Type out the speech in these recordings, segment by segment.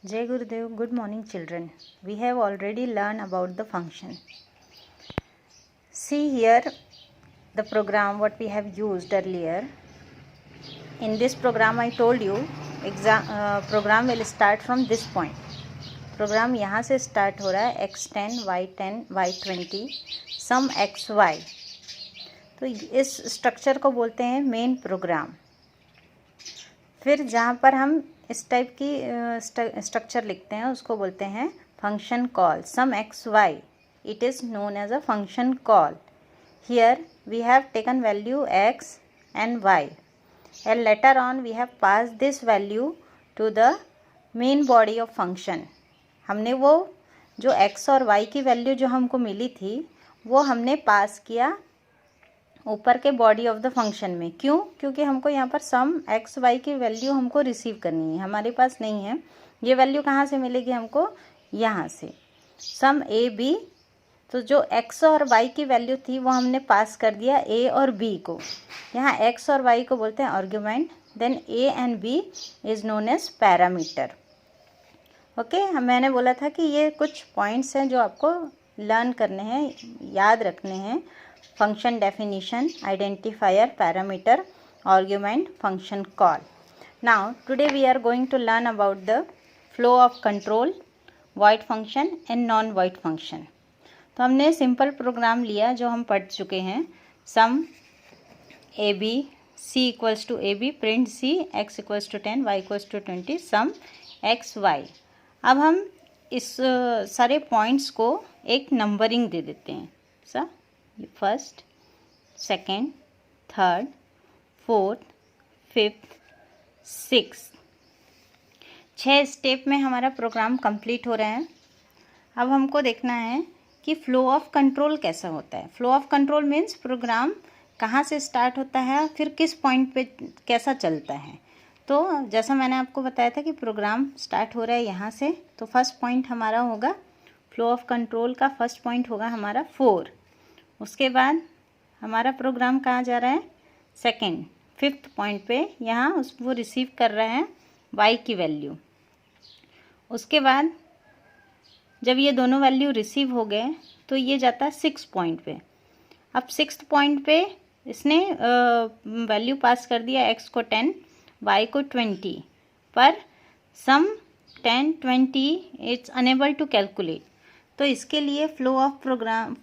Jai Gurudev, good morning children. We have already learned about the function. See here the program what we have used earlier. In this program I told you program will start from this point. Program यहाँ से start हो रहा है x10, y10, y20 सम x y. तो इस structure को बोलते हैं मेन प्रोग्राम. फिर जहाँ पर हम इस टाइप की स्ट्रक्चर लिखते हैं उसको बोलते हैं function call. Sum x y, it is known as a function call. Here we have taken value x and y and later on we have passed this value to the main body of function. हमने वो जो x और y की value जो हमको मिली थी वो हमने पास किया ऊपर के बॉडी ऑफ द फंक्शन में. क्यों? क्योंकि हमको यहाँ पर सम एक्स वाई की वैल्यू हमको रिसीव करनी है. हमारे पास नहीं है. ये वैल्यू कहाँ से मिलेगी हमको? यहाँ से सम ए बी. तो जो एक्स और वाई की वैल्यू थी वो हमने पास कर दिया ए और बी को. यहाँ एक्स और वाई को बोलते हैं argument. Then a and b is known as parameter. Okay, मैंने बोला था कि ये कुछ पॉइंट्स हैं जो आपको लर्न करने हैं, याद रखने हैं. Function definition, identifier, parameter, argument, function call. Now today we are going to learn about the flow of control, void function and non void function. तो हमने सिंपल प्रोग्राम लिया जो हम पढ़ चुके हैं. Sum a b, c equals to a b, print c, x equals to 10, y equals to 20, sum x y. अब हम इस सारे पॉइंट्स को एक नंबरिंग दे देते हैं. First, second, third, fourth, fifth, sixth. 6 step में हमारा प्रोग्राम कंप्लीट हो रहा है. अब हमको देखना है कि फ्लो ऑफ कंट्रोल कैसा होता है. Flow of control means program कहाँ से स्टार्ट होता है, फिर किस पॉइंट पे कैसा चलता है. तो जैसा मैंने आपको बताया था कि प्रोग्राम स्टार्ट हो रहा है यहाँ से. तो फर्स्ट पॉइंट हमारा होगा फ्लो ऑफ कंट्रोल का. फर्स्ट पॉइंट होगा हमारा 4. उसके बाद हमारा प्रोग्राम कहाँ जा रहा है? सेकेंड, फिफ्थ पॉइंट पे. यहाँ वो रिसीव कर रहा है y की वैल्यू. उसके बाद जब ये दोनों वैल्यू रिसीव हो गए तो ये जाता है 6 पॉइंट पे. अब 6th पॉइंट पे इसने वैल्यू पास कर दिया x को 10, y को 20, पर सम 10, 20 इट्स अनेबल टू कैलकुलेट. तो इसके लिए फ्लो ऑफ प्रोग्राम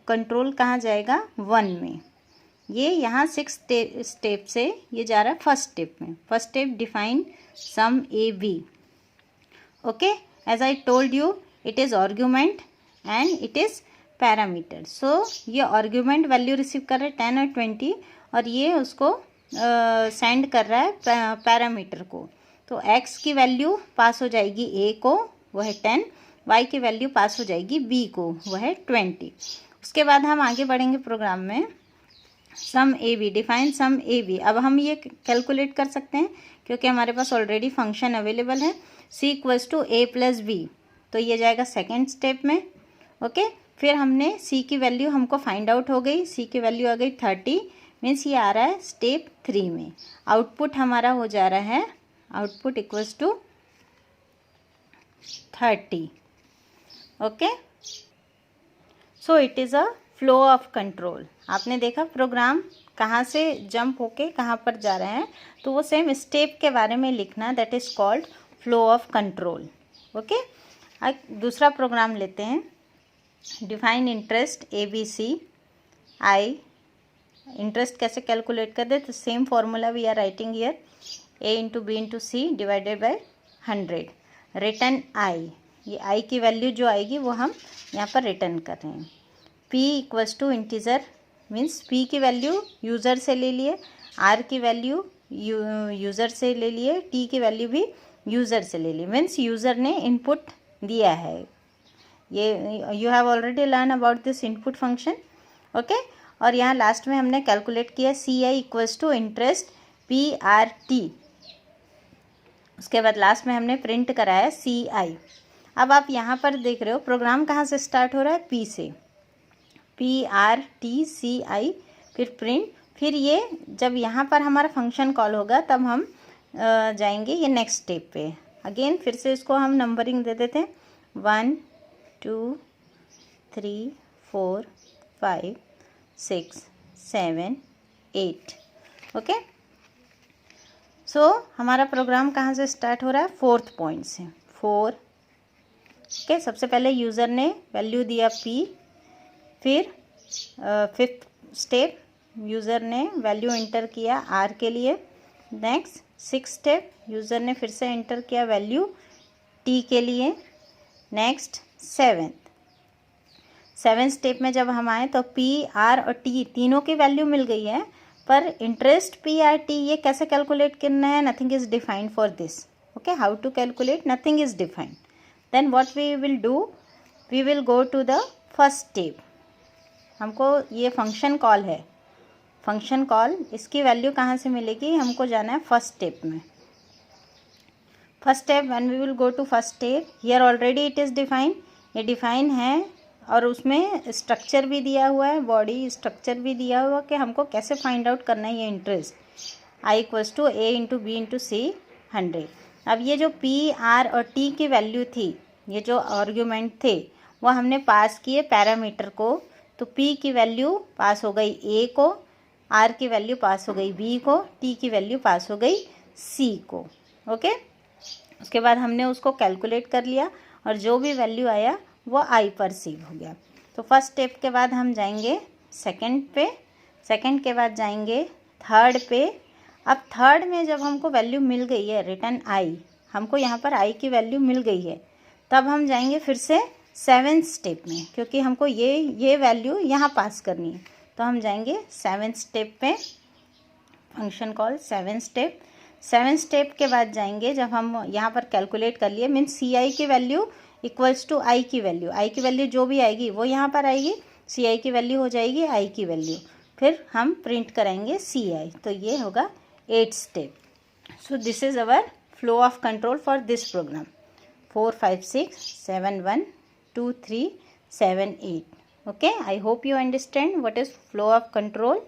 कंट्रोल कहाँ जाएगा? 1 में. ये यहाँ 6 स्टेप से ये जा रहा है फर्स्ट स्टेप में. First step define sum a b. Okay, as I told you it is argument and it is parameter. So ये आर्ग्यूमेंट वैल्यू रिसीव कर रहा है 10 और 20 और ये उसको सेंड कर रहा है पैरामीटर को. तो x की वैल्यू पास हो जाएगी a को, वह है 10. y की वैल्यू पास हो जाएगी b को, वह है 20. उसके बाद हम आगे बढ़ेंगे प्रोग्राम में. Sum a b, define sum a b. अब हम ये कैलकुलेट कर सकते हैं क्योंकि हमारे पास ऑलरेडी फंक्शन अवेलेबल है. c equals to a plus b. तो ये जाएगा सेकेंड स्टेप में. ओके, फिर हमने c की वैल्यू हमको फाइंड आउट हो गई. c की वैल्यू आ गई 30, मीन्स ये आ रहा है स्टेप 3 में. आउटपुट हमारा हो जा रहा है output equals to 30. Okay, so it is a flow of control. आपने देखा प्रोग्राम कहाँ से जंप होके कहाँ पर जा रहे हैं. तो वो सेम स्टेप के बारे में लिखना, that is called flow of control. Okay, अब दूसरा प्रोग्राम लेते हैं. Define interest a b c i. Interest कैसे कैलकुलेट कर दे? तो same formula we are writing here, a into b into c divided by 100. Return i. ये i की वैल्यू जो आएगी वो हम यहाँ पर रिटर्न कर रहे हैं. p equals to integer, means p की वैल्यू यूज़र से ले लिए, r की वैल्यू यूज़र से ले लिए, t की वैल्यू भी यूज़र से ले ली. मीन्स यूज़र ने इनपुट दिया है. ये you have already learn about this input function. Okay, और यहाँ लास्ट में हमने कैलकुलेट किया c i equals to interest p r t. उसके बाद लास्ट में हमने प्रिंट कराया सी आई. अब आप यहाँ पर देख रहे हो प्रोग्राम कहाँ से स्टार्ट हो रहा है? P से. PRTCI, फिर प्रिंट. फिर ये जब यहाँ पर हमारा फंक्शन कॉल होगा तब हम जाएंगे ये नेक्स्ट स्टेप पे. अगेन फिर से इसको हम नंबरिंग दे देते हैं 1 2 3 4 5 6 7 8। ओके, सो हमारा प्रोग्राम कहाँ से स्टार्ट हो रहा है? 4th पॉइंट से। 4। ओके, सबसे पहले यूज़र ने वैल्यू दिया p, फिर 5th स्टेप यूज़र ने वैल्यू एंटर किया r के लिए। नेक्स्ट 6th स्टेप यूज़र ने फिर से एंटर किया वैल्यू t के लिए। नेक्स्ट 7th स्टेप में जब हम आए तो p, r और t तीनों की वैल्यू मिल गई है, पर इंटरेस्ट p, r, t ये कैसे कैलकुलेट करना है? Nothing is defined for this. Okay, how to calculate? Nothing is defined. Then what we will do, we will go to the first step. हमको ये फंक्शन कॉल है, function call, इसकी value कहाँ से मिलेगी? हमको जाना है फर्स्ट स्टेप में। First step, when we will go to first step, here already it is defined, ये डिफाइन है और उसमें स्ट्रक्चर भी दिया हुआ है, बॉडी स्ट्रक्चर भी दिया हुआ कि हमको कैसे फाइंड आउट करना है ये interest. i equals to a into b into c 100। अब ये जो p, r और t की वैल्यू थी, ये जो आर्ग्यूमेंट थे वो हमने पास किए पैरामीटर को, तो p की वैल्यू पास हो गई a को, r की वैल्यू पास हो गई b को, t की वैल्यू पास हो गई c को। ओके, उसके बाद हमने उसको कैलकुलेट कर लिया और जो भी वैल्यू आया वो आई पर सेव हो गया। तो फर्स्ट स्टेप के बाद हम जाएंगे सेकंड पे, सेकंड के बाद जाएंगे थर्ड पे। अब थर्ड में जब हमको वैल्यू मिल गई है रिटर्न आई, हमको यहाँ पर आई की वैल्यू मिल गई है, तब हम जाएंगे फिर से 7th स्टेप में, क्योंकि हमको ये वैल्यू यहाँ पास करनी है। तो हम जाएंगे 7th स्टेप पे, function call 7th step. 7th step के बाद जाएंगे, जब हम यहाँ पर कैलकुलेट कर लिए, मीन्स सी आई की वैल्यू इक्वल्स टू आई की वैल्यू, आई की वैल्यू जो भी आएगी वो यहाँ पर आएगी, सी आई की वैल्यू हो जाएगी आई की वैल्यू, फिर हम प्रिंट कराएंगे सी आई। तो ये होगा 8th step. So this is our flow of control for this program. 4 5 6 7 1 2 3 7 8। Okay, I hope you understand what is flow of control.